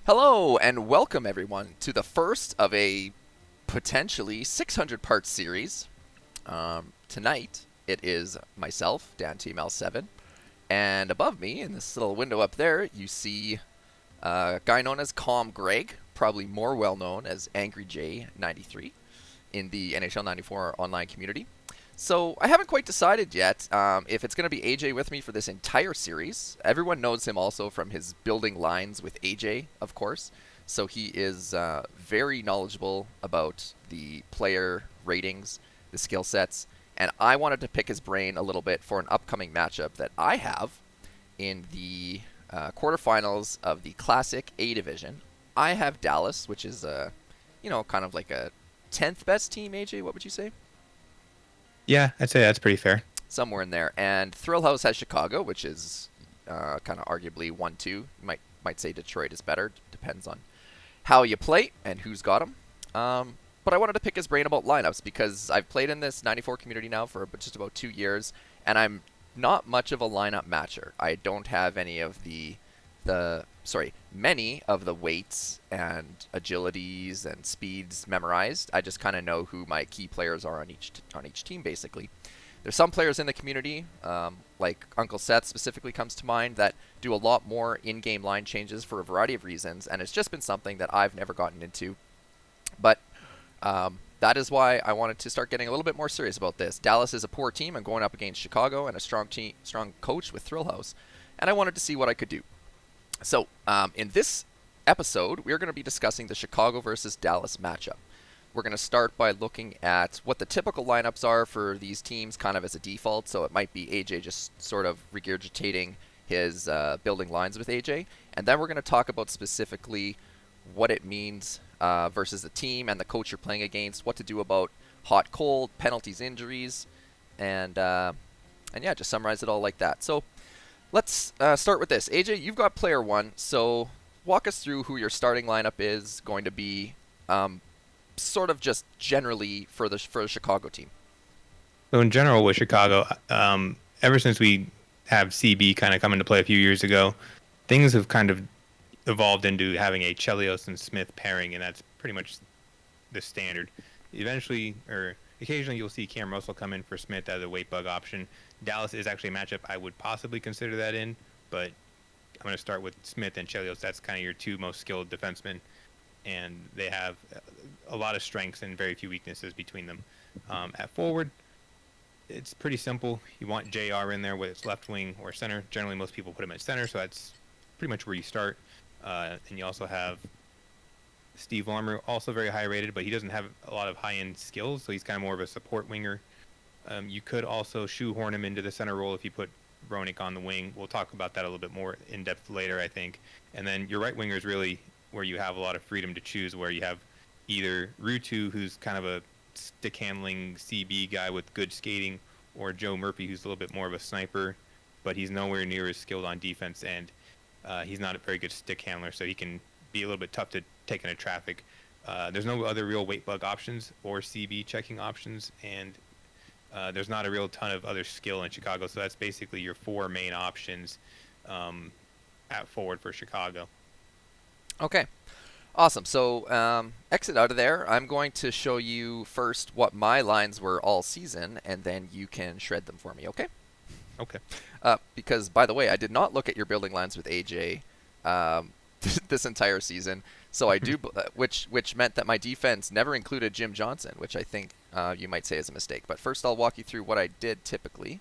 Hello and welcome everyone to the first of a potentially 600-part series. Tonight it is myself, Dan TML7, and above me in this little window up there you see a guy known as Calm Greg, probably more well known as Angry J'93 in the NHL'94 online community. So I haven't quite decided yet if it's going to be AJ with me for this entire series. Everyone knows him also from his building lines with AJ, of course. So he is very knowledgeable about the player ratings, the skill sets, and I wanted to pick his brain a little bit for an upcoming matchup that I have in the quarterfinals of the Classic A Division. I have Dallas, which is kind of like a 10th best team. AJ, what would you say? Yeah, I'd say that's pretty fair. Somewhere in there. And Thrill House has Chicago, which is kind of arguably 1-2. You might say Detroit is better. Depends on how you play and who's got them. But I wanted to pick his brain about lineups because I've played in this 94 community now for just about 2 years, and I'm not much of a lineup matcher. I don't have any of many of the weights and agilities and speeds memorized. I just kind of know who my key players are on each team, basically. There's some players in the community, like Uncle Seth specifically comes to mind, that do a lot more in-game line changes for a variety of reasons, and it's just been something that I've never gotten into. But that is why I wanted to start getting a little bit more serious about this. Dallas is a poor team. I'm going up against Chicago and a strong coach with Thrill House, and I wanted to see what I could do. So, in this episode, we're going to be discussing the Chicago versus Dallas matchup. We're going to start by looking at what the typical lineups are for these teams, kind of as a default. So it might be AJ just sort of regurgitating his building lines with AJ. And then we're going to talk about specifically what it means versus the team and the coach you're playing against, what to do about hot, cold, penalties, injuries, and yeah, just summarize it all like that. So let's start with this. AJ, you've got player one, so walk us through who your starting lineup is going to be, sort of just generally for the Chicago team. So in general with Chicago, ever since we have CB kind of come into play a few years ago, things have kind of evolved into having a Chelios and Smith pairing, and that's pretty much the standard. Eventually, or occasionally, you'll see Cam Russell come in for Smith as a weight bug option. Dallas is actually a matchup I would possibly consider that in, but I'm going to start with Smith and Chelios. That's kind of your two most skilled defensemen, and they have a lot of strengths and very few weaknesses between them. At forward, it's pretty simple. You want JR in there, whether it's left wing or center. Generally, most people put him at center, so that's pretty much where you start. And you also have Steve Larmer, also very high rated, but he doesn't have a lot of high-end skills, so he's kind of more of a support winger. You could also shoehorn him into the center role if you put Roenick on the wing. We'll talk about that a little bit more in depth later, I think. And then your right winger is really where you have a lot of freedom to choose, where you have either Ruutu, who's kind of a stick-handling CB guy with good skating, or Joe Murphy, who's a little bit more of a sniper, but he's nowhere near as skilled on defense, and he's not a very good stick handler, so he can be a little bit tough to take into traffic. There's no other real weight bug options or CB checking options, and there's not a real ton of other skill in Chicago, so that's basically your four main options at forward for Chicago. Okay, awesome. So exit out of there. I'm going to show you first what my lines were all season, and then you can shred them for me, okay? Okay. Because, by the way, I did not look at your building lines with AJ this entire season, so I do, which meant that my defense never included Jim Johnson, which I think you might say is a mistake. But first, I'll walk you through what I did typically.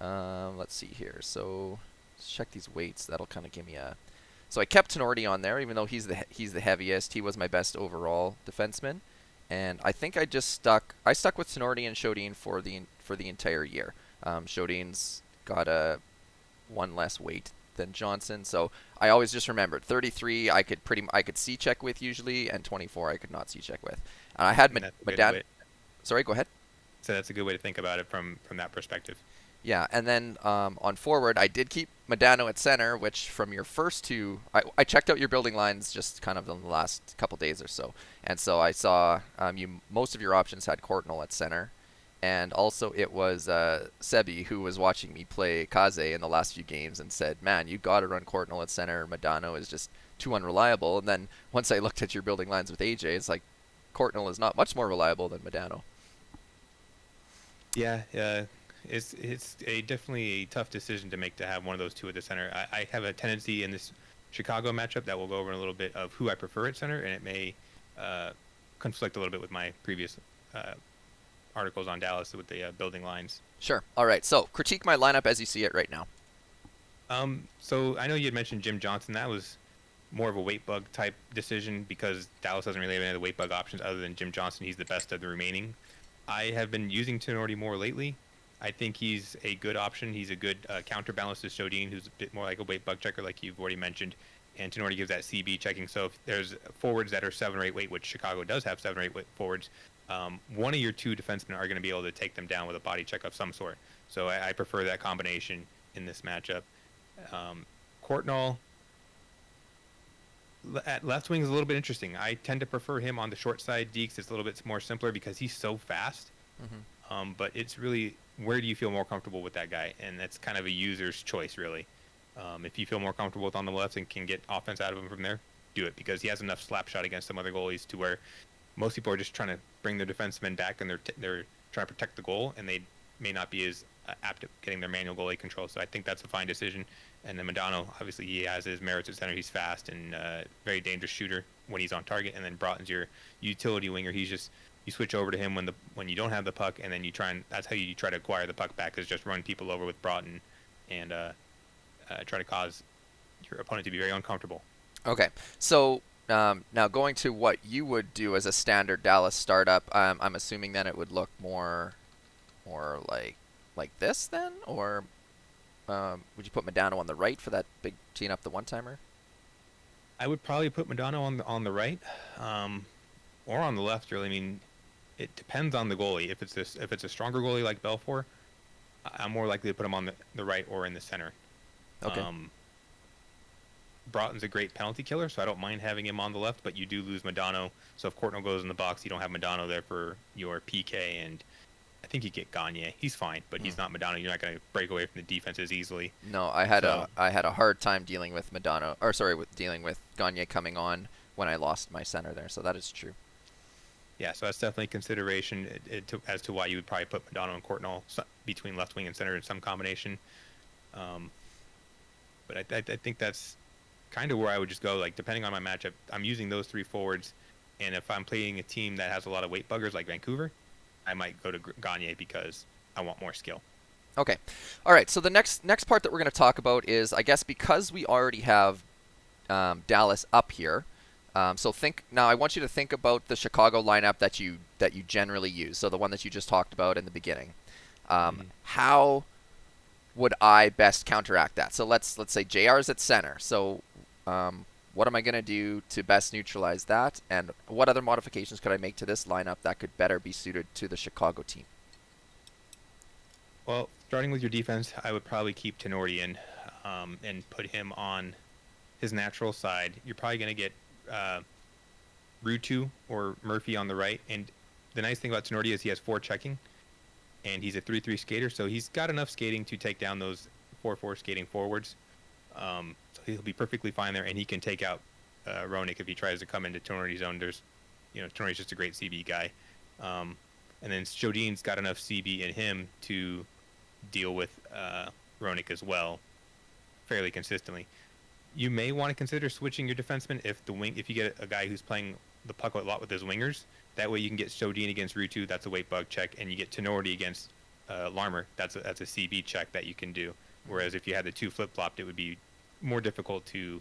Let's see here. So let's check these weights. That'll kind of give me a. So I kept Tenorti on there, even though he's the heaviest. He was my best overall defenseman, and I think I stuck with Tenorti and Shodin for the entire year. Shodin's got a one less weight than Johnson, so I always just remembered 33 I could C check with usually, and 24 I could not C check with. And I had Madano. Sorry, go ahead. So that's a good way to think about it from that perspective. Yeah, and then on forward, I did keep Madano at center, which from your first two, I checked out your building lines just kind of in the last couple days or so, and so I saw most of your options had Courtnall at center, And also, it was Sebi who was watching me play Kaze in the last few games and said, "Man, you got to run Courtnall at center. Madano is just too unreliable." And then once I looked at your building lines with AJ, it's like Courtnall is not much more reliable than Madano. Yeah, it's a definitely a tough decision to make to have one of those two at the center. I have a tendency in this Chicago matchup that we'll go over in a little bit of who I prefer at center, and it may uh, conflict a little bit with my previous uh, articles on Dallas with the building lines. Sure. All right. So critique my lineup as you see it right now. So I know you had mentioned Jim Johnson. That was more of a weight bug type decision because Dallas doesn't really have any of the weight bug options other than Jim Johnson. He's the best of the remaining. I have been using Tenorti more lately. I think he's a good option. He's a good counterbalance to Shodin, who's a bit more like a weight bug checker, like you've already mentioned. And Tenorti gives that CB checking. So if there's forwards that are 7 or 8 weight, which Chicago does have 7 or 8 weight forwards, one of your two defensemen are going to be able to take them down with a body check of some sort. So I prefer that combination in this matchup. Courtnall at left wing is a little bit interesting. I tend to prefer him on the short side. Deeks is a little bit more simpler because he's so fast. But it's really, where do you feel more comfortable with that guy? And that's kind of a user's choice, really. If you feel more comfortable with on the left and can get offense out of him from there, do it because he has enough slap shot against some other goalies to where most people are just trying to bring their defensemen back and they're trying to protect the goal and they may not be as apt at getting their manual goalie control. So I think that's a fine decision. And then Madano, obviously, he has his merits at center. He's fast and very dangerous shooter when he's on target. And then Broughton's your utility winger. He's just, you switch over to him when you don't have the puck, and then you try and that's how you try to acquire the puck back is just run people over with Broughton and try to cause your opponent to be very uncomfortable. Okay. So now going to what you would do as a standard Dallas startup, I'm assuming then it would look more like this then, or would you put Madano on the right for that big teeing up the one-timer? I would probably put Madano on the right, or on the left. Really, I mean, it depends on the goalie. If it's a stronger goalie like Belfour, I'm more likely to put him on the right or in the center. Okay. Broughton's a great penalty killer, so I don't mind having him on the left, but you do lose Madano. So if Courtnall goes in the box, you don't have Madano there for your PK, and I think you get Gagne. He's fine, but he's not Madano. You're not going to break away from the defense as easily. No, I had a hard time dealing with dealing with Gagne coming on when I lost my center there. So that is true. Yeah, so that's definitely a consideration as to why you would probably put Madano and Courtnall between left wing and center in some combination. But I think that's kind of where I would just go. Like, depending on my matchup, I'm using those 3 forwards, and if I'm playing a team that has a lot of weight buggers like Vancouver, I might go to Gagne because I want more skill. Okay. All right. So the next part that we're going to talk about is, I guess, because we already have Dallas up here. So think now. I want you to think about the Chicago lineup that you generally use. So the one that you just talked about in the beginning. How would I best counteract that? So let's say JR is at center. So what am I going to do to best neutralize that? And what other modifications could I make to this lineup that could better be suited to the Chicago team? Well, starting with your defense, I would probably keep Tenorti in and put him on his natural side. You're probably going to get Ruutu or Murphy on the right. And the nice thing about Tenorti is he has 4 checking, and he's a 3-3 skater, so he's got enough skating to take down those 4-4 skating forwards. So he'll be perfectly fine there, and he can take out Roenick if he tries to come into Tenorti's zone. Tenorti's just a great CB guy. And then Shodin's got enough CB in him to deal with Roenick as well fairly consistently. You may want to consider switching your defenseman if you get a guy who's playing the puck a lot with his wingers. That way you can get Shodin against Ruutu, that's a weight bug check, and you get Tenorti against Larmer, that's a CB check that you can do. Whereas if you had the 2 flip-flopped, it would be more difficult to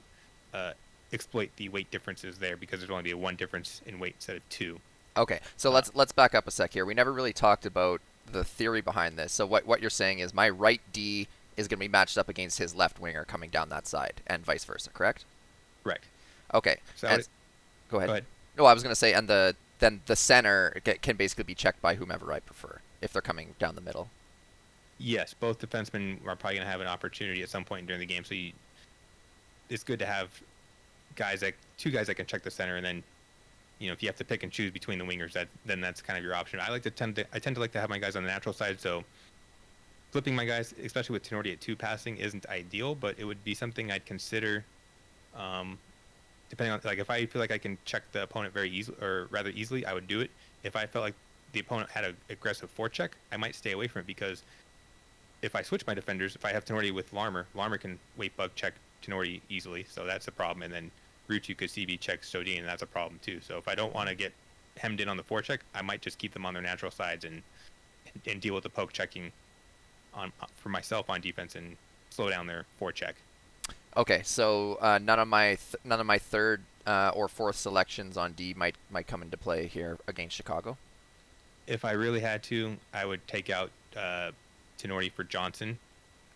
exploit the weight differences there because there's only be a 1 difference in weight instead of 2. Okay, so let's back up a sec here. We never really talked about the theory behind this. So what you're saying is my right D is going to be matched up against his left winger coming down that side, and vice versa, correct? Correct. Okay. So go ahead. Go ahead. No, I was going to say, and then the center can basically be checked by whomever I prefer if they're coming down the middle. Yes, both defensemen are probably going to have an opportunity at some point during the game. So it's good to have 2 guys that can check the center, and then if you have to pick and choose between the wingers, then that's kind of your option. I tend to like to have my guys on the natural side, so flipping my guys, especially with Tenorti at 2 passing, isn't ideal, but it would be something I'd consider. Um, Depending on, like, if I feel like I can check the opponent very easily, or rather easily, I would do it. If I felt like the opponent had an aggressive forecheck, I might stay away from it, because if I switch my defenders, if I have Tenorti with Larmer, Larmer can weight bug check Tenorti easily, so that's a problem. And then Rutu could CB check Sodine, and that's a problem too. So if I don't want to get hemmed in on the forecheck, I might just keep them on their natural sides and deal with the poke checking on for myself on defense and slow down their forecheck. Okay, so none of my third or fourth selections on D might come into play here against Chicago. If I really had to, I would take out Tenorti for Johnson.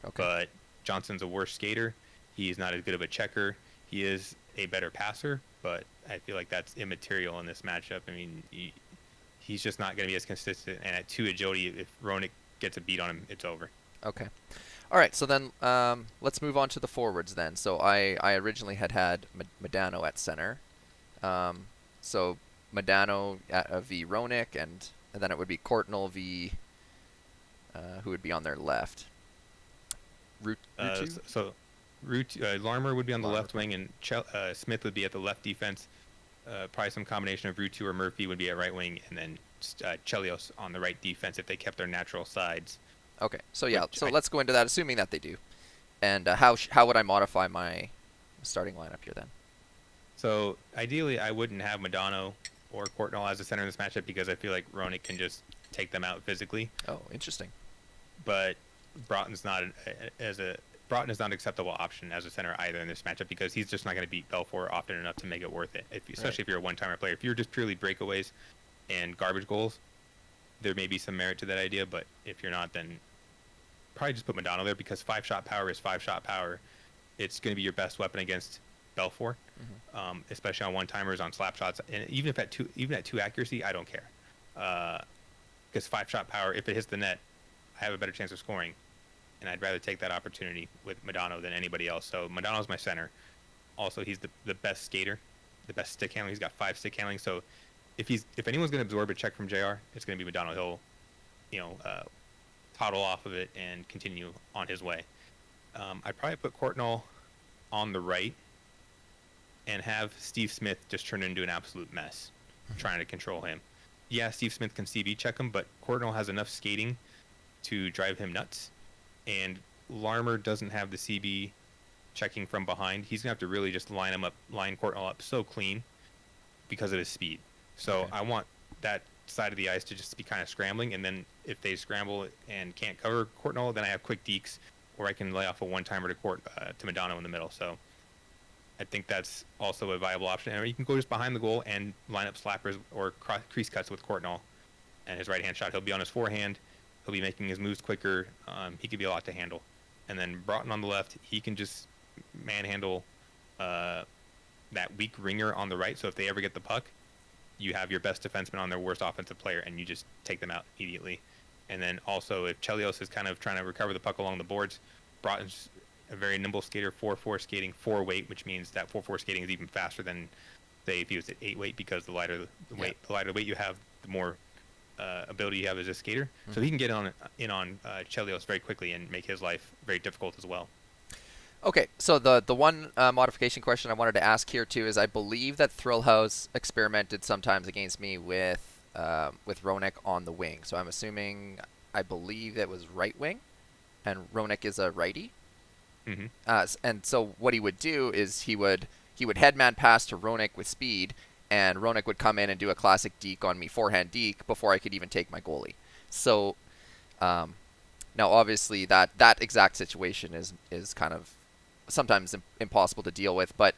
Okay. But Johnson's a worse skater. He's not as good of a checker. He is a better passer, but I feel like that's immaterial in this matchup. I mean, he's just not going to be as consistent. And at 2 agility, if Roenick gets a beat on him, it's over. Okay. All right, so then let's move on to the forwards then. So I originally had Modano at center. So Modano v. Roenick, and then it would be Courtnall v. Who would be on their left? Rutu? So Larmer would be on the left wing, and Smith would be at the left defense. Probably some combination of Rutu or Murphy would be at right wing, and then Chelios on the right defense if they kept their natural sides. Okay, so yeah, let's go into that, assuming that they do. And how would I modify my starting lineup here then? So ideally, I wouldn't have Modano or Courtnall as a center in this matchup, because I feel like Roenick can just take them out physically. Oh, interesting. But Broughton's not Broughton is not an acceptable option as a center either in this matchup, because he's just not going to beat Belfour often enough to make it worth it. Especially if you're a one-timer player. If you're just purely breakaways and garbage goals, there may be some merit to that idea. But if you're not, then probably just put Modano there, because 5-shot power is 5-shot power. It's going to be your best weapon against Belfour, especially on one-timers, on slap shots, and even at 2 accuracy, I don't care, because 5-shot power, if it hits the net, I have a better chance of scoring, and I'd rather take that opportunity with Modano than anybody else. So Modano's my center. Also, he's the best skater, the best stick handling. He's got 5 stick handling. So if anyone's going to absorb a check from JR, it's going to be Modano. He'll, toddle off of it and continue on his way. I'd probably put Courtnall on the right and have Steve Smith just turn into an absolute mess, trying to control him. Yeah, Steve Smith can CB check him, but Courtnall has enough skating to drive him nuts, and Larmer doesn't have the CB checking from behind. He's gonna have to really just line Courtnall up so clean because of his speed. So okay. I want that side of the ice to just be kind of scrambling, and then if they scramble and can't cover Courtnall, then I have quick dekes, or I can lay off a one-timer to Modano in the middle. So I think that's also a viable option. And you can go just behind the goal and line up slappers or crease cuts with Courtnall and his right-hand shot. He'll be on his forehand. He'll be making his moves quicker. He could be a lot to handle. And then Broughton on the left, he can just manhandle that weak ringer on the right. So if they ever get the puck, you have your best defenseman on their worst offensive player, and you just take them out immediately. And then also, if Chelios is kind of trying to recover the puck along the boards, Broughton's a very nimble skater, 4-4 skating, 4 weight, which means that 4-4 skating is even faster than, say, if he was at 8 weight, because the lighter the weight you have, the more ability you have as a skater. Mm-hmm. So he can get in on Chelios very quickly and make his life very difficult as well. Okay, so the one modification question I wanted to ask here too is, I believe that Thrillhouse experimented sometimes against me with Roenick on the wing. So I'm assuming, I believe that was right wing, and Roenick is a righty. Mm-hmm. And so what he would do is he would headman pass to Roenick with speed, and Roenick would come in and do a classic deke on me, forehand deke, before I could even take my goalie. So now obviously that exact situation is kind of sometimes impossible to deal with, but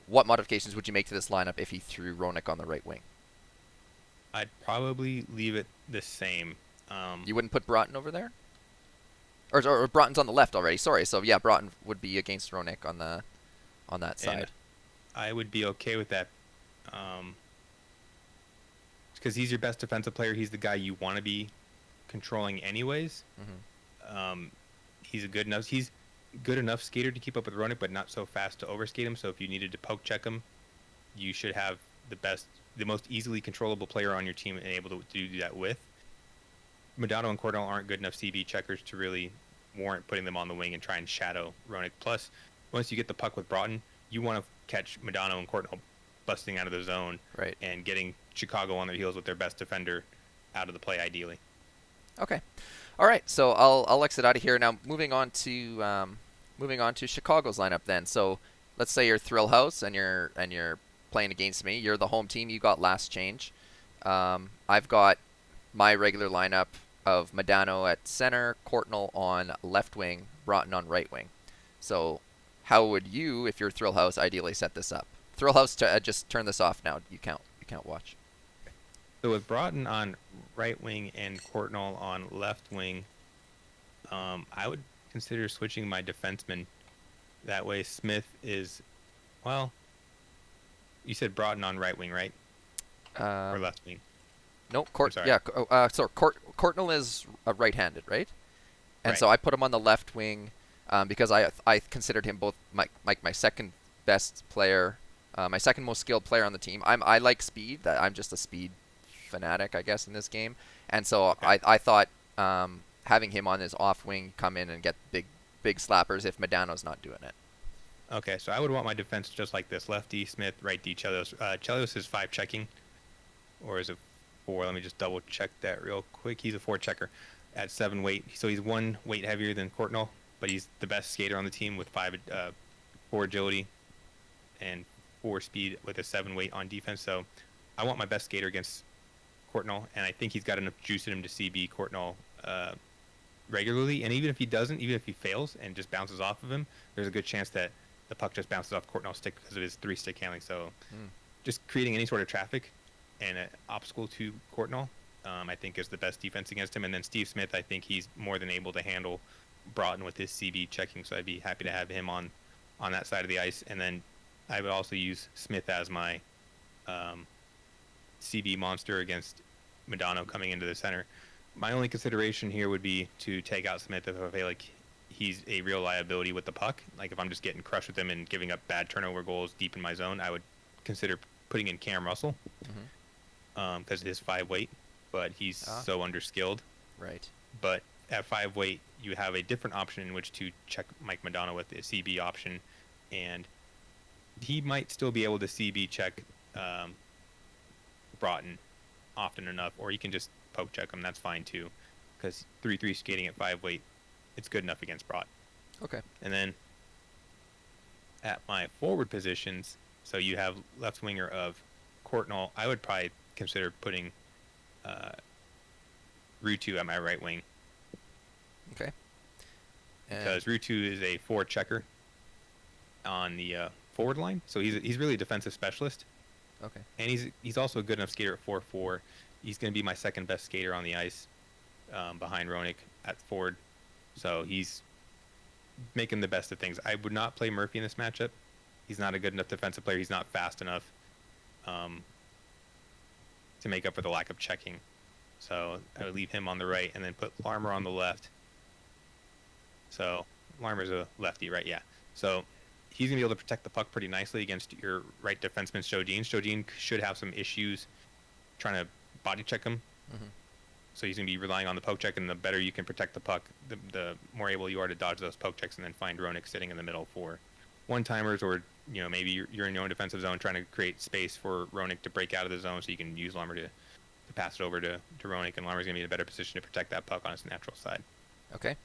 what modifications would you make to this lineup if he threw Roenick on the right wing? I'd probably leave it the same. You wouldn't put Broughton over there? Or Broughton's on the left already, sorry. So yeah, Broughton would be against Roenick on that side. And I would be okay with that, because he's your best defensive player. He's the guy you want to be controlling anyways. Mm-hmm. He's good enough skater to keep up with Roenick, but not so fast to overskate him. So if you needed to poke check him, you should have the most easily controllable player on your team and able to do that with. Modano and Cordell aren't good enough CB checkers to really warrant putting them on the wing and try and shadow Ronick. Plus, once you get the puck with Broughton, you want to catch Modano and Cordell busting out of the zone Right. and getting Chicago on their heels with their best defender out of the play, ideally. Okay. All right. So I'll exit out of here now. Moving on to Chicago's lineup then. So let's say you're Thrill House and you're playing against me. You're the home team. You got last change. I've got my regular lineup of Modano at center, Courtnall on left wing, Broughton on right wing. So how would you, if you're Thrill House, ideally set this up? Thrill House, just turn this off now. You can't watch. So with Broughton on right wing and Courtnall on left wing, I would consider switching my defenseman. That way Smith is, well, you said Broughton on right wing, right? Or left wing? Nope. Courtnall is right-handed, right? And Right. so I put him on the left wing because I considered him both my second best player, my second most skilled player on the team. I like speed. I'm just a speed fanatic, I guess, in this game. And so Okay. I thought having him on his off wing come in and get big slappers if Modano's not doing it. Okay, so I would want my defense just like this: lefty Smith, righty Chelios. Chelios is 5 checking, or is it 4? Let me just double check that real quick. He's a 4 checker at 7 weight, so he's 1 weight heavier than Courtnall, but he's the best skater on the team with 4 agility and 4 speed with a 7 weight on defense. So I want my best skater against Courtnall, and I think he's got enough juice in him to CB Courtnall regularly. And even if he doesn't, even if he fails and just bounces off of him, there's a good chance that the puck just bounces off Courtnall's stick because of his 3-stick handling. So just creating any sort of traffic and an obstacle to Courtnall, I think is the best defense against him. And then Steve Smith, I think he's more than able to handle Broughton with his CB checking. So I'd be happy to have him on that side of the ice. And then I would also use Smith as my CB monster against Modano coming into the center. My only consideration here would be to take out Smith if I feel like he's a real liability with the puck. Like if I'm just getting crushed with him and giving up bad turnover goals deep in my zone, I would consider putting in Cam Russell because it is 5 weight, but he's so underskilled. Right. But at 5 weight, you have a different option in which to check Mike Modano with the CB option, and he might still be able to CB check Broughton often enough, or you can just poke check him. That's fine too, because 3-3 skating at 5 weight, it's good enough against Broughton. Okay. And then at my forward positions, so you have left winger of Courtnall. I would probably consider putting Rutu at my right wing. Okay. Because Rutu is a 4 checker on the forward line, so he's really a defensive specialist. Okay. And he's also a good enough skater at 4-4. He's going to be my second best skater on the ice behind Ronick at forward. So he's making the best of things. I would not play Murphy in this matchup. He's not a good enough defensive player. He's not fast enough to make up for the lack of checking. So I would leave him on the right and then put Larmer on the left. So Larmer's a lefty, right? Yeah. So he's going to be able to protect the puck pretty nicely against your right defenseman, Stojin. Stojin should have some issues trying to body check him. So he's going to be relying on the poke check, and the better you can protect the puck, the more able you are to dodge those poke checks and then find Ronick sitting in the middle for one-timers, or maybe you're in your own defensive zone trying to create space for Ronick to break out of the zone so you can use Larmer to pass it over to Ronick, and Larmer's going to be in a better position to protect that puck on his natural side. Okay.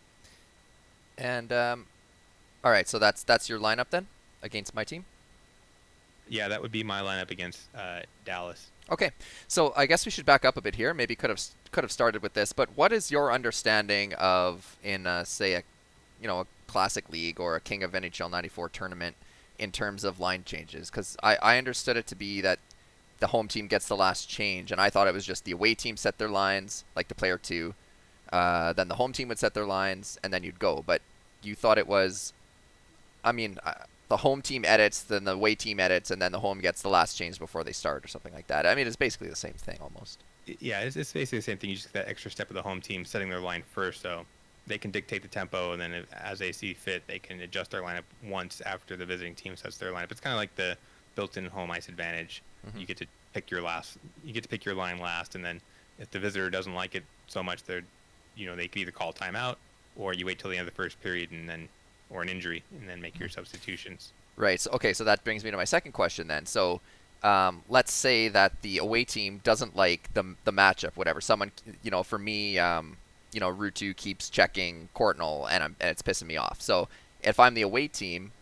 And all right, so that's your lineup then against my team? Yeah, that would be my lineup against Dallas. Okay, so I guess we should back up a bit here. Maybe could have started with this, but what is your understanding of in say a classic league or a King of NHL'94 tournament in terms of line changes? Because I understood it to be that the home team gets the last change, and I thought it was just the away team set their lines, like the player 2, then the home team would set their lines, and then you'd go. But you thought it was, the home team edits, then the away team edits, and then the home gets the last change before they start or something like that. I mean, it's basically the same thing almost. Yeah, it's basically the same thing. You just get that extra step of the home team setting their line first, so they can dictate the tempo, and then as they see fit, they can adjust their lineup once after the visiting team sets their lineup. It's kind of like the built-in home ice advantage. Mm-hmm. You get to pick your last. You get to pick your line last, and then if the visitor doesn't like it so much, they could either call timeout, or you wait till the end of the first period and then, or an injury, and then make your substitutions. Right. So, okay. So that brings me to my second question then. So, let's say that the away team doesn't like the matchup, whatever. Someone, for me, Rutu keeps checking Courtnall, and it's pissing me off. So, if I'm the away team,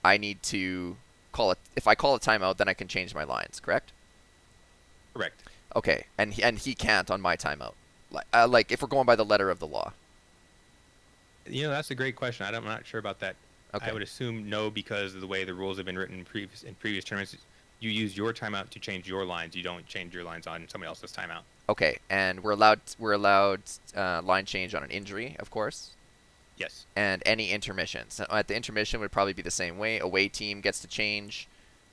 I need to call it. If I call a timeout, then I can change my lines. Correct? Correct. Okay. And he can't on my timeout. Like if we're going by the letter of the law. That's a great question. I'm not sure about that. Okay. I would assume no, because of the way the rules have been written in previous tournaments. You use your timeout to change your lines. You don't change your lines on somebody else's timeout. Okay. And we're allowed line change on an injury, of course. Yes. And any intermission. So at the intermission would probably be the same way. Away team gets to change.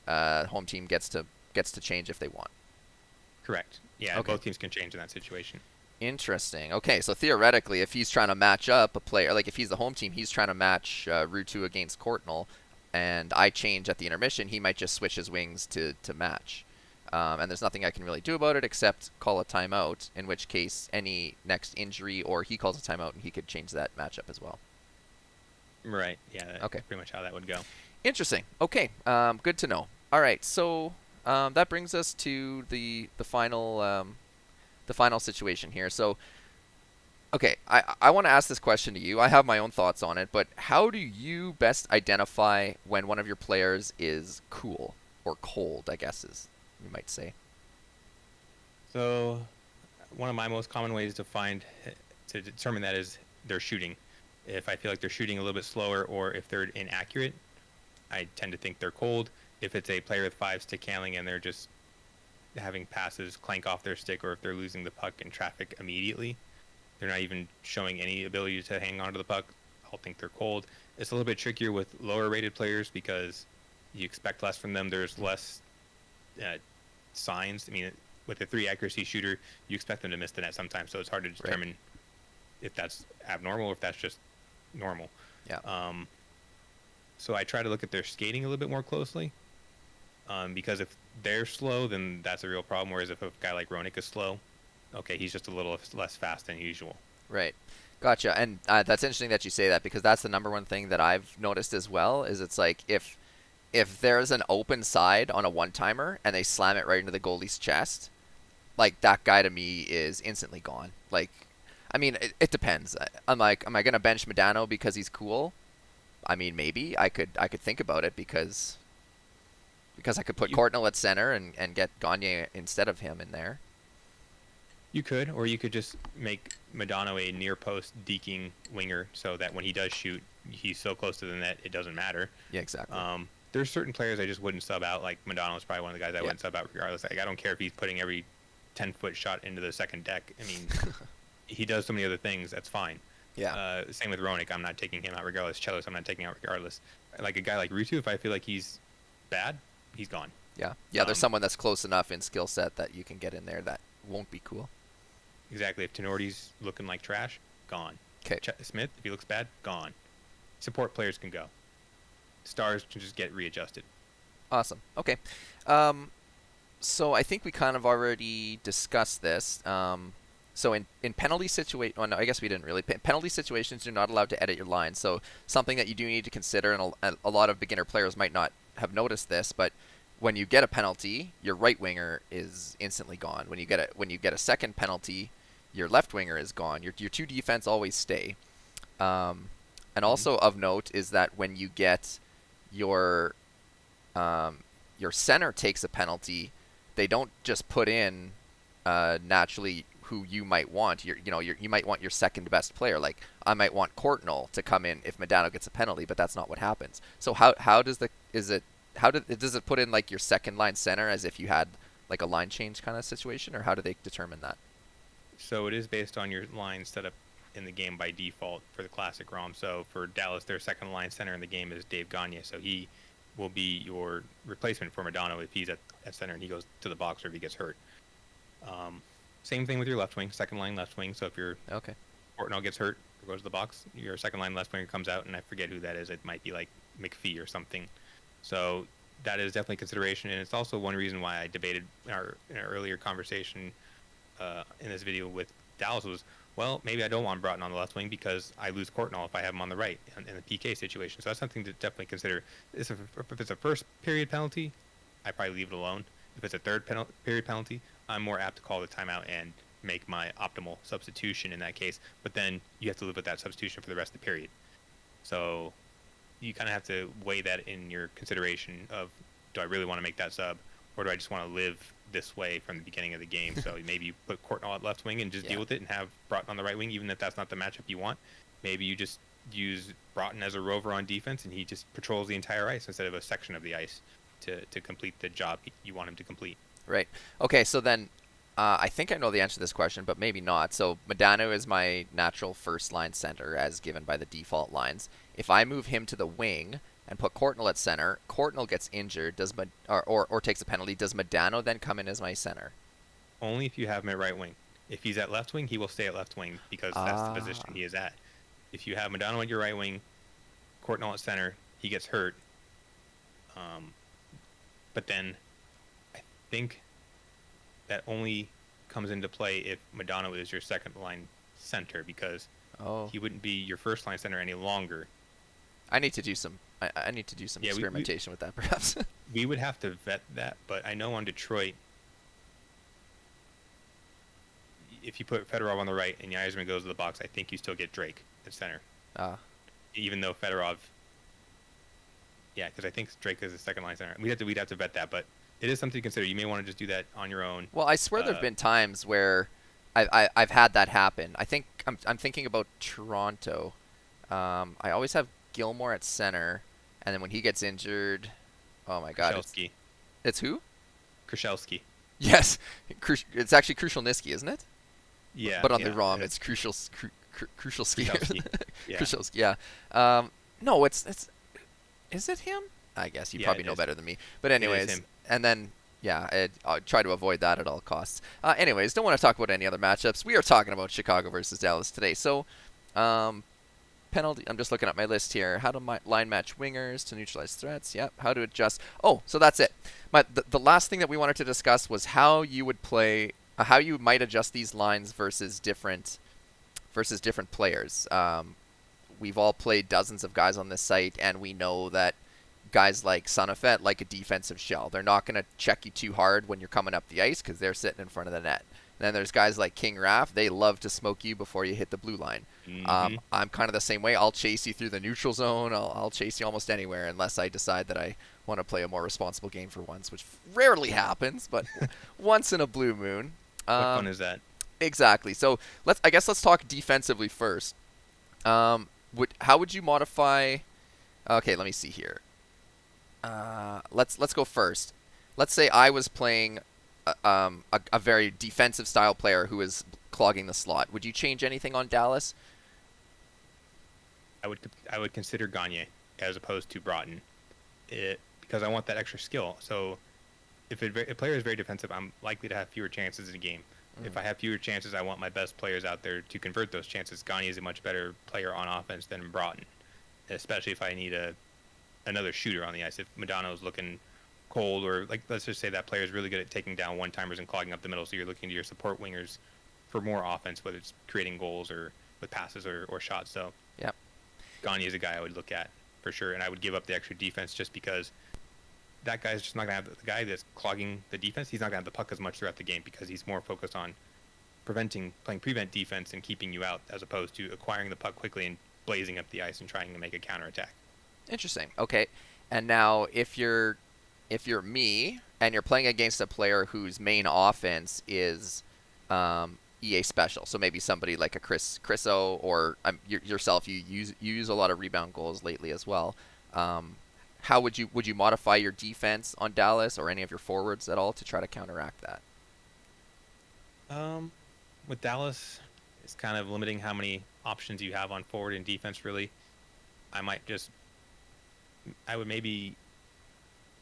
Home team gets to change if they want. Correct. Yeah, Okay. both teams can change in that situation. Interesting. Okay, so theoretically, if he's trying to match up a player, like if he's the home team, he's trying to match Rutu against Courtnall, and I change at the intermission, he might just switch his wings to match. And there's nothing I can really do about it except call a timeout, in which case any next injury or he calls a timeout and he could change that matchup as well. Right. Yeah. That's Okay. pretty much how that would go. Interesting. Okay, good to know. All right, so that brings us to the final situation here. So, okay, I want to ask this question to you. I have my own thoughts on it, but how do you best identify when one of your players is cool or cold, I guess is you might say. So, one of my most common ways to determine that is their shooting. If I feel like they're shooting a little bit slower, or if they're inaccurate, I tend to think they're cold. If it's a player with 5-stick handling and they're just having passes clank off their stick, or if they're losing the puck in traffic immediately, they're not even showing any ability to hang on to the puck, I'll think they're cold. It's a little bit trickier with lower rated players because you expect less from them. There's less signs. I mean, with a 3 accuracy shooter, you expect them to miss the net sometimes, so it's hard to determine if that's abnormal or if that's just normal. Yeah. So I try to look at their skating a little bit more closely, because if they're slow, then that's a real problem. Whereas if a guy like Ronick is slow, okay, he's just a little less fast than usual. Right. Gotcha. And that's interesting that you say that, because that's the number one thing that I've noticed as well. Is it's like if there's an open side on a one-timer and they slam it right into the goalie's chest, like that guy to me is instantly gone. Like, I mean, it depends. I'm like, am I gonna bench Medano because he's cool? I mean, maybe I could think about it because I could put Courtnall at center and get Gagne instead of him in there. You could, or you could just make Medano a near post deking winger, so that when he does shoot, he's so close to the net it doesn't matter. Yeah, exactly. There's certain players I just wouldn't sub out. Like Medano is probably one of the guys I wouldn't sub out regardless. Like, I don't care if he's putting every 10-foot shot into the second deck. I mean, he does so many other things. That's fine. Yeah. Same with Ronick. I'm not taking him out regardless. Chelos, I'm not taking out regardless. Like a guy like Rutu, if I feel like he's bad, he's gone. Yeah. Yeah. There's someone that's close enough in skill set that you can get in there that won't be cool. Exactly. If Tenorti's looking like trash, gone. Okay. Smith, if he looks bad, gone. Support players can go. Stars can just get readjusted. Awesome. Okay. So I think we kind of already discussed this. So in penalty situation, well, no, I guess we didn't really. Penalty situations, you're not allowed to edit your lines. So something that you do need to consider, and a lot of beginner players might not have noticed this, but when you get a penalty, your right winger is instantly gone. When you get a second penalty, your left winger is gone. Your two defense always stay. And also of note is that when you get your center takes a penalty, they don't just put in naturally who you might want. You might want your second best player. Like I might want Courtnall to come in if Medano gets a penalty, but that's not what happens. So how does it put in like your second line center as if you had like a line change kind of situation, or how do they determine that? So it is based on your line set up in the game by default for the classic ROM. So for Dallas, their second line center in the game is Dave Gagne. So he will be your replacement for Medano if he's at center and he goes to the box or if he gets hurt. Same thing with your left wing, second line left wing. So if your Courtnall gets hurt or goes to the box, your second line left winger comes out, and I forget who that is. It might be like McPhee or something. So that is definitely consideration, and it's also one reason why I debated in our earlier conversation in this video with Dallas was, well, maybe I don't want Broughton on the left wing because I lose Courtnall if I have him on the right in the PK situation. So that's something to definitely consider. If it's a first period penalty, I probably leave it alone. If it's a period penalty, I'm more apt to call the timeout and make my optimal substitution in that case. But then you have to live with that substitution for the rest of the period. So you kind of have to weigh that in your consideration of, do I really want to make that sub, or do I just want to live this way from the beginning of the game? So maybe you put Courtnall at left wing and just deal with it and have Broughton on the right wing, even if that's not the matchup you want. Maybe you just use Broughton as a rover on defense and he just patrols the entire ice instead of a section of the ice to complete the job you want him to complete. Right. Okay, so then I think I know the answer to this question, but maybe not. So Modano is my natural first line center as given by the default lines. If I move him to the wing and put Courtnall at center, Courtnall gets injured, or takes a penalty, does Modano then come in as my center? Only if you have him at right wing. If he's at left wing, he will stay at left wing because that's the position he is at. If you have Modano at your right wing, Courtnall at center, he gets hurt. But then I think that only comes into play if Modano is your second line center, because he wouldn't be your first line center any longer. I need to do some experimentation with that, perhaps. We would have to vet that, but I know on Detroit, if you put Fedorov on the right and Yzerman goes to the box, I think you still get Drake at center. Even though Fedorov, because I think Drake is the second line center. We'd have to vet that, but it is something to consider. You may want to just do that on your own. Well, I swear there've been times where I've had that happen. I think I'm thinking about Toronto. I always have Gilmore at center, and then when he gets injured, oh my God, it's who? Krushelski. Yes, it's actually Krushelnyski, isn't it? Yeah. But on the ROM, it's Krushelski. Yeah. Krushelski. Yeah. No, it's. Is it him? I guess you probably know better than me. But anyways, and then I'll try to avoid that at all costs. Anyways, don't want to talk about any other matchups. We are talking about Chicago versus Dallas today. So, penalty. I'm just looking at my list here. How to line match wingers to neutralize threats. Yep. How to adjust. Oh, so that's it. The last thing that we wanted to discuss was how you would play, how you might adjust these lines versus different players. We've all played dozens of guys on this site, and we know that guys like Sonofet like a defensive shell. They're not going to check you too hard when you're coming up the ice because they're sitting in front of the net. And then there's guys like King Raff. They love to smoke you before you hit the blue line. Mm-hmm. I'm kind of the same way. I'll chase you through the neutral zone. I'll chase you almost anywhere unless I decide that I want to play a more responsible game for once, which rarely happens, but once in a blue moon. What fun is that? Exactly. So let's talk defensively first. How would you modify? Okay, let me see here. Let's go first. Let's say I was playing a very defensive style player who is clogging the slot. Would you change anything on Dallas? I would consider Gagne as opposed to Broughton, because I want that extra skill. So if a player is very defensive, I'm likely to have fewer chances in a game. If I have fewer chances, I want my best players out there to convert those chances. Gagne is a much better player on offense than Broughton, especially if I need another shooter on the ice. If Modano's looking cold, or let's just say that player is really good at taking down one-timers and clogging up the middle, so you're looking to your support wingers for more offense, whether it's creating goals or with passes or shots. So Gagne is a guy I would look at for sure, and I would give up the extra defense just because that guy's just not going to have the guy that's clogging the defense. He's not going to have the puck as much throughout the game because he's more focused on playing prevent defense and keeping you out, as opposed to acquiring the puck quickly and blazing up the ice and trying to make a counterattack. Interesting. Okay. And now if you're me and you're playing against a player whose main offense is EA special, so maybe somebody like a Chriso or yourself, you use a lot of rebound goals lately as well. How would you modify your defense on Dallas or any of your forwards at all to try to counteract that? With Dallas, it's kind of limiting how many options you have on forward and defense, really. I would maybe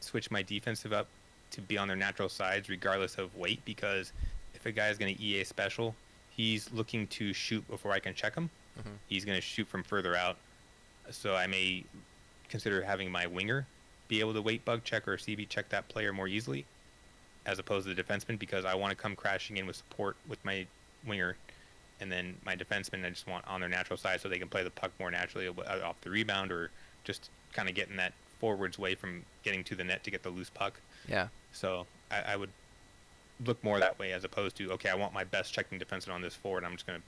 switch my defensive up to be on their natural sides regardless of weight, because if a guy is going to EA special, he's looking to shoot before I can check him. He's going to shoot from further out. So I may consider having my winger be able to weight bug check or CB check that player more easily, as opposed to the defenseman, because I want to come crashing in with support with my winger, and then my defenseman I just want on their natural side so they can play the puck more naturally off the rebound, or just kind of getting that forwards way from getting to the net to get the loose puck. Yeah. So I would look more that way, as opposed to, okay, I want my best checking defenseman on this forward, I'm just going to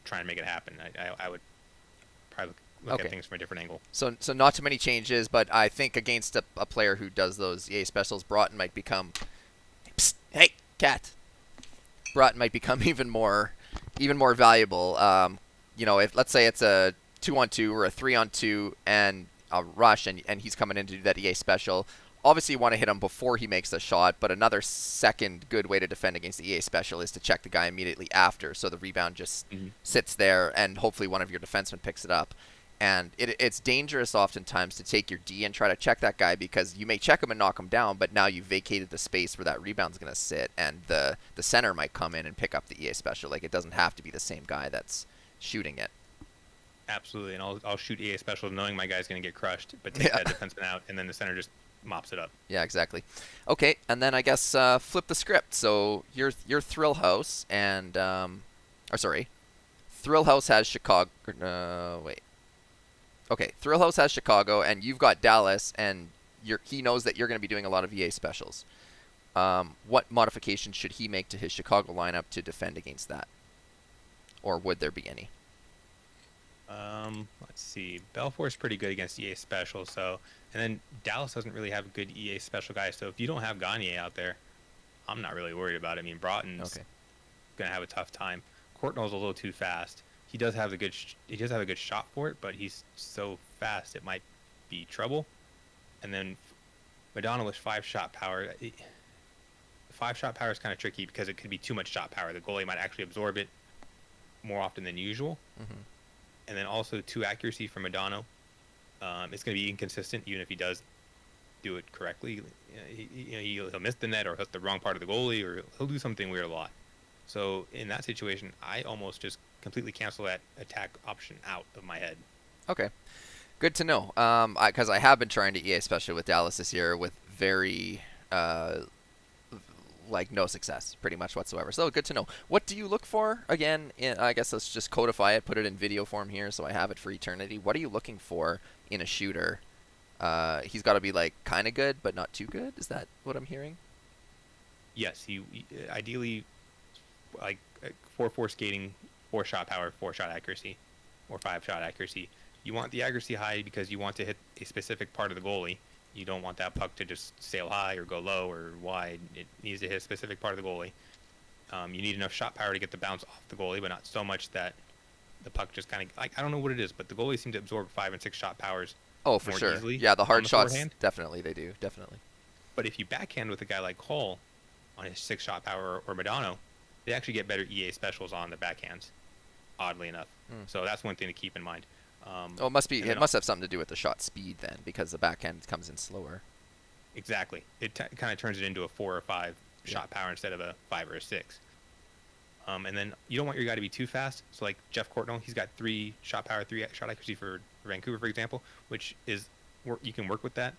try and make it happen. I would probably look at things from a different angle. So not too many changes, but I think against a player who does those EA specials, Broughton might become, psst, hey, cat. Broughton might become even more valuable. If let's say it's a 2-on-2 or a 3-on-2 and a rush, and he's coming in to do that EA special. Obviously, you want to hit him before he makes the shot, but another second good way to defend against the EA special is to check the guy immediately after, so the rebound just sits there, and hopefully one of your defensemen picks it up. And it's dangerous oftentimes to take your D and try to check that guy, because you may check him and knock him down, but now you've vacated the space where that rebound's going to sit, and the center might come in and pick up the EA special. Like, it doesn't have to be the same guy that's shooting it. Absolutely, and I'll shoot EA specials knowing my guy's going to get crushed, but take that defenseman out, and then the center just mops it up. Yeah, exactly. Okay, and then I guess flip the script. So you're Thrill House, and Thrill House has Chicago. Okay, Thrill House has Chicago, and you've got Dallas, and he knows that you're going to be doing a lot of EA specials. What modifications should he make to his Chicago lineup to defend against that, or would there be any? Let's see. Belfour's pretty good against EA special, and then Dallas doesn't really have good EA special guys. So if you don't have Gagne out there, I'm not really worried about it. I mean, Broughton's gonna have a tough time. Courtnall's a little too fast. He does have a good shot for it, but he's so fast it might be trouble. And then Madonna with 5-shot power. 5-shot power is kind of tricky because it could be too much shot power. The goalie might actually absorb it more often than usual. Mm-hmm. And then also 2 accuracy for Madonna. It's going to be inconsistent even if he does do it correctly. He'll miss the net or hit the wrong part of the goalie, or he'll do something weird a lot. So in that situation, I almost just completely cancel that attack option out of my head. Okay, good to know. Because I have been trying to EA, especially with Dallas this year, with very no success, pretty much whatsoever. So good to know. What do you look for again? I guess let's just codify it, put it in video form here, so I have it for eternity. What are you looking for in a shooter? He's got to be kind of good, but not too good. Is that what I'm hearing? Yes, he ideally 4-4 skating, 4-shot power, 4-shot accuracy, or 5-shot accuracy. You want the accuracy high because you want to hit a specific part of the goalie. You don't want that puck to just sail high or go low or wide. It needs to hit a specific part of the goalie. You need enough shot power to get the bounce off the goalie, but not so much that the puck just kind of I don't know what it is, but the goalies seem to absorb 5 and 6 shot powers. Oh, for sure. Yeah, the hard shots, definitely they do, definitely. But if you backhand with a guy like Cole on his 6-shot power or Madonna, they actually get better EA specials on the backhands, oddly enough. So that's one thing to keep in mind. It must be. It must have something to do with the shot speed then, because the backhand comes in slower. Exactly. It kind of turns it into a 4 or 5 shot power instead of a 5 or a 6. And then you don't want your guy to be too fast. So like Jeff Courtnall, he's got 3 shot power, 3 shot accuracy for Vancouver, for example, which is you can work with that,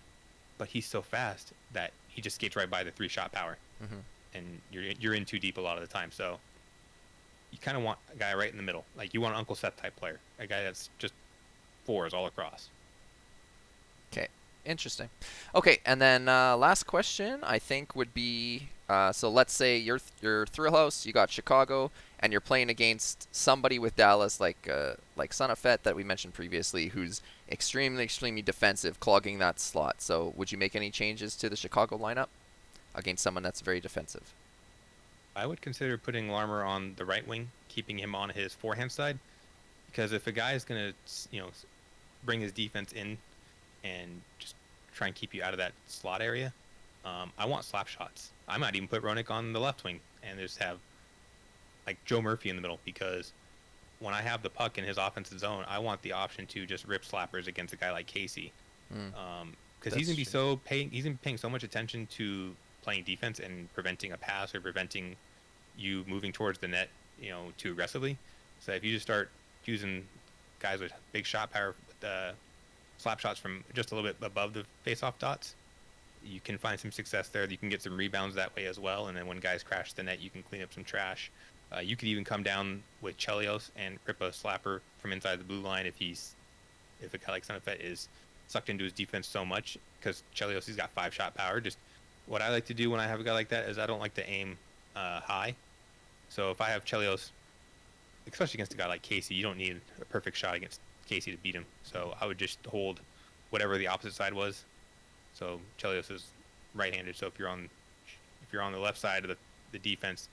but he's so fast that he just skates right by the 3 shot power, and you're in too deep a lot of the time. So you kind of want a guy right in the middle. Like you want an Uncle Seth type player, a guy that's just 4s all across. Okay, interesting. Okay, and then last question I think would be so let's say you're Thrill House, you got Chicago, and you're playing against somebody with Dallas like Son of Fett that we mentioned previously, who's extremely defensive, clogging that slot. So would you make any changes to the Chicago lineup against someone that's very defensive? I would consider putting Larmer on the right wing, keeping him on his forehand side, because if a guy is going to bring his defense in and just try and keep you out of that slot area, I want slap shots. I might even put Roenick on the left wing and just have Joe Murphy in the middle, because when I have the puck in his offensive zone, I want the option to just rip slappers against a guy like Casey, because he's gonna be he's been paying so much attention to playing defense and preventing a pass or preventing you moving towards the net, too aggressively. So if you just start using guys with big shot power slap shots from just a little bit above the face-off dots, you can find some success there. You can get some rebounds that way as well. And then when guys crash the net, you can clean up some trash. You could even come down with Chelios and rip a slapper from inside the blue line if a guy like Sunfet is sucked into his defense so much, because Chelios, he's got 5-shot power. Just what I like to do when I have a guy like that is I don't like to aim high. So if I have Chelios, especially against a guy like Casey, you don't need a perfect shot against Casey to beat him. So I would just hold whatever the opposite side was. So Chelios is right-handed. So if you're on the left side of the defense,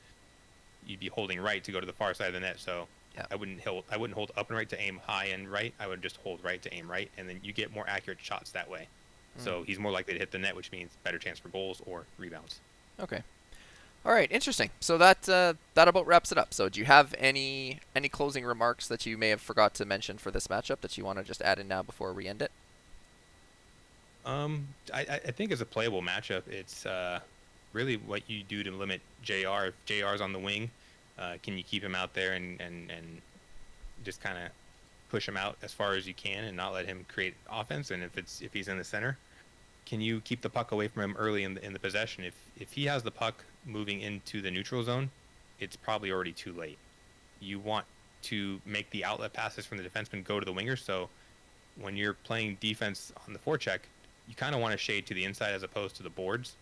you'd be holding right to go to the far side of the net. So Yeah. I wouldn't hold up and right to aim high and right. I would just hold right to aim right, and then you get more accurate shots that way. So he's more likely to hit the net, which means better chance for goals or rebounds. Okay. All right, interesting. So that about wraps it up. So do you have any closing remarks that you may have forgot to mention for this matchup that you want to just add in now before we end it? I think as a playable matchup, it's really what you do to limit JR. If JR's on the wing, can you keep him out there and just kind of push him out as far as you can and not let him create offense? And if he's in the center, can you keep the puck away from him early in the possession? If he has the puck moving into the neutral zone, it's probably already too late. You want to make the outlet passes from the defenseman go to the winger. So when you're playing defense on the forecheck, you kind of want to shade to the inside as opposed to the boards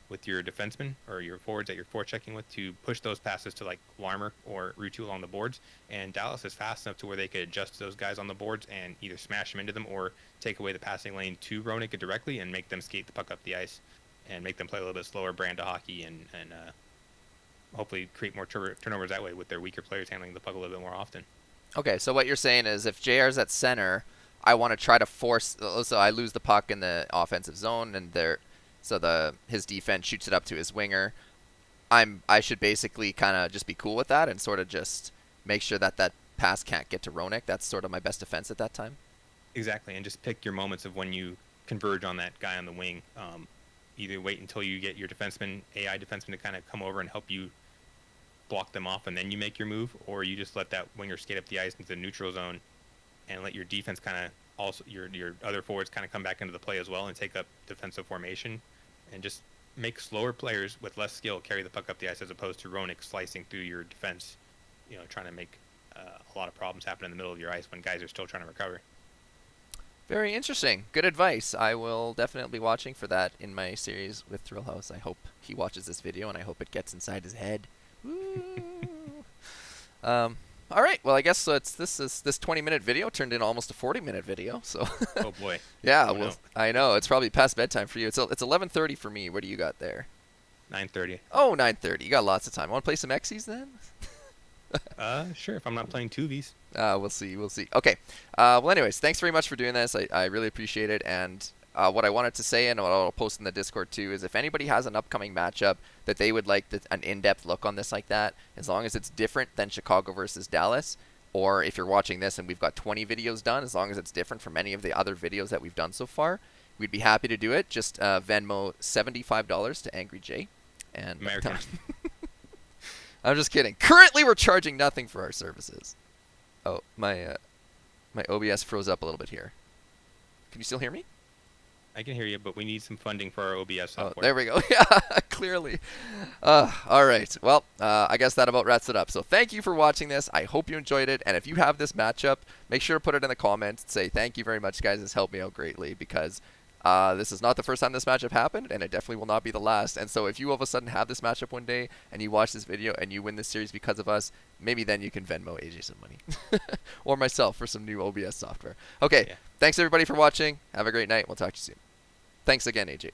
with your defenseman or your forwards that you're forechecking with, to push those passes to like Larmer or Rutu along the boards. And Dallas is fast enough to where they could adjust those guys on the boards and either smash them into them or take away the passing lane to Roenick directly and make them skate the puck up the ice and make them play a little bit slower brand of hockey and hopefully create more turnovers that way with their weaker players handling the puck a little bit more often. Okay, so what you're saying is if JR's at center, I want to try to force. So I lose the puck in the offensive zone, and his defense shoots it up to his winger. I should basically kind of just be cool with that and sort of just make sure that pass can't get to Roenick. That's sort of my best defense at that time. Exactly, and just pick your moments of when you converge on that guy on the wing. Either wait until you get your AI defenseman to kind of come over and help you block them off, and then you make your move, or you just let that winger skate up the ice into the neutral zone and let your defense kind of also your other forwards kind of come back into the play as well and take up defensive formation and just make slower players with less skill carry the puck up the ice as opposed to Roenick slicing through your defense, trying to make a lot of problems happen in the middle of your ice when guys are still trying to recover. Very interesting. Good advice. I will definitely be watching for that in my series with Thrill House. I hope he watches this video and I hope it gets inside his head. Woo. All right. Well, I guess so. This 20-minute video turned into almost a 40-minute video. So. Oh boy. Yeah. Well, I know it's probably past bedtime for you. It's 11:30 for me. What do you got there? 9:30. Oh, 9:30. You got lots of time. Want to play some Xyz then? Sure. If I'm not playing 2Vs. We'll see. Okay. Well, anyways, thanks very much for doing this. I really appreciate it. And what I wanted to say, and what I'll post in the Discord too, is if anybody has an upcoming matchup that they would like an in-depth look on this like that, as long as it's different than Chicago versus Dallas, or if you're watching this and we've got 20 videos done, as long as it's different from any of the other videos that we've done so far, we'd be happy to do it. Just Venmo $75 to Angry J. And American. I'm just kidding. Currently, we're charging nothing for our services. Oh, my OBS froze up a little bit here. Can you still hear me? I can hear you, but we need some funding for our OBS software. Oh, there we go. Yeah, clearly. All right. Well, I guess that about wraps it up. So thank you for watching this. I hope you enjoyed it. And if you have this matchup, make sure to put it in the comments. Say thank you very much, guys. This helped me out greatly because this is not the first time this matchup happened, and it definitely will not be the last. And so if you all of a sudden have this matchup one day and you watch this video and you win this series because of us, maybe then you can Venmo AJ some money. Or myself for some new OBS software. Okay. Yeah. Thanks, everybody, for watching. Have a great night. We'll talk to you soon. Thanks again, AJ.